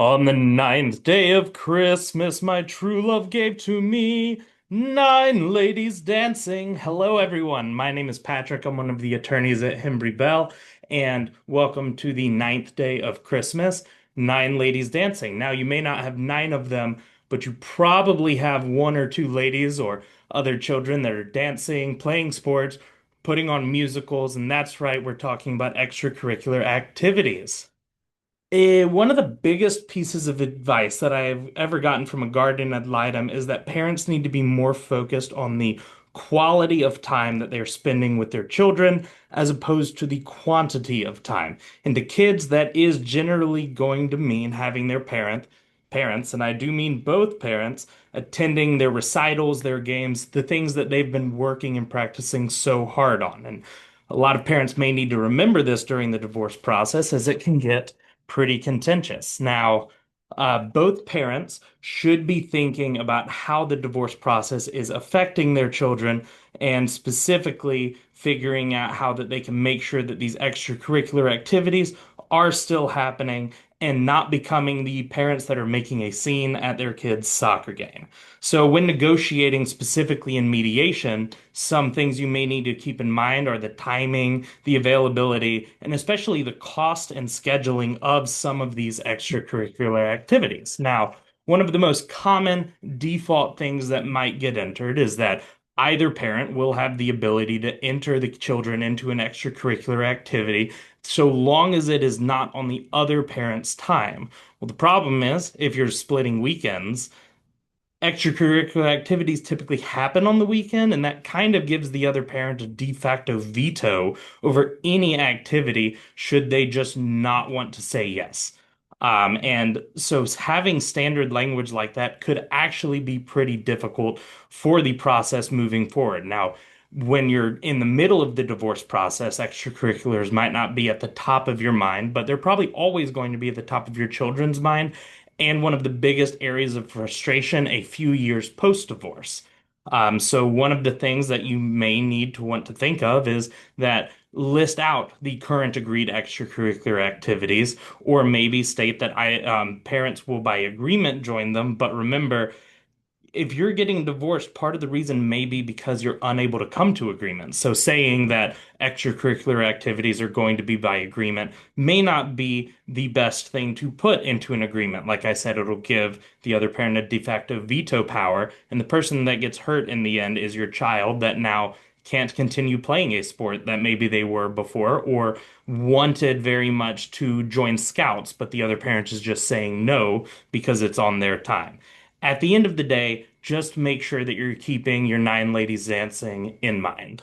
On the ninth day of Christmas, my true love gave to me nine ladies dancing. Hello, everyone. My name is Patrick. I'm one of the attorneys at Hembree Bell, and welcome to the ninth day of Christmas, nine ladies dancing. Now, you may not have nine of them, but you probably have one or two ladies or other children that are dancing, playing sports, putting on musicals, and that's right, we're talking about extracurricular activities. One of the biggest pieces of advice that I've ever gotten from a guardian ad litem is that parents need to be more focused on the quality of time that they're spending with their children as opposed to the quantity of time. And to kids, that is generally going to mean having their parents, and I do mean both parents, attending their recitals, their games, the things that they've been working and practicing so hard on. And a lot of parents may need to remember this during the divorce process as it can get pretty contentious. Now, both parents should be thinking about how the divorce process is affecting their children and specifically figuring out how that they can make sure that these extracurricular activities are still happening and not becoming the parents that are making a scene at their kids' soccer game. So, when negotiating specifically in mediation, some things you may need to keep in mind are the timing, the availability, and especially the cost and scheduling of some of these extracurricular activities. Now, one of the most common default things that might get entered is that either parent will have the ability to enter the children into an extracurricular activity so long as it is not on the other parent's time. Well, the problem is if you're splitting weekends, extracurricular activities typically happen on the weekend, and that kind of gives the other parent a de facto veto over any activity should they just not want to say yes. And so having standard language like that could actually be pretty difficult for the process moving forward. Now, when you're in the middle of the divorce process, extracurriculars might not be at the top of your mind, but they're probably always going to be at the top of your children's mind and one of the biggest areas of frustration a few years post-divorce. So one of the things that you may need to want to think of is that list out the current agreed extracurricular activities, or maybe state that parents will by agreement join them. But remember, if you're getting divorced, part of the reason may be because you're unable to come to agreement. So saying that extracurricular activities are going to be by agreement may not be the best thing to put into an agreement. Like I said, it'll give the other parent a de facto veto power, and the person that gets hurt in the end is your child that now can't continue playing a sport that maybe they were before or wanted very much to join scouts, but the other parent is just saying no because it's on their time. At the end of the day, just make sure that you're keeping your nine ladies dancing in mind.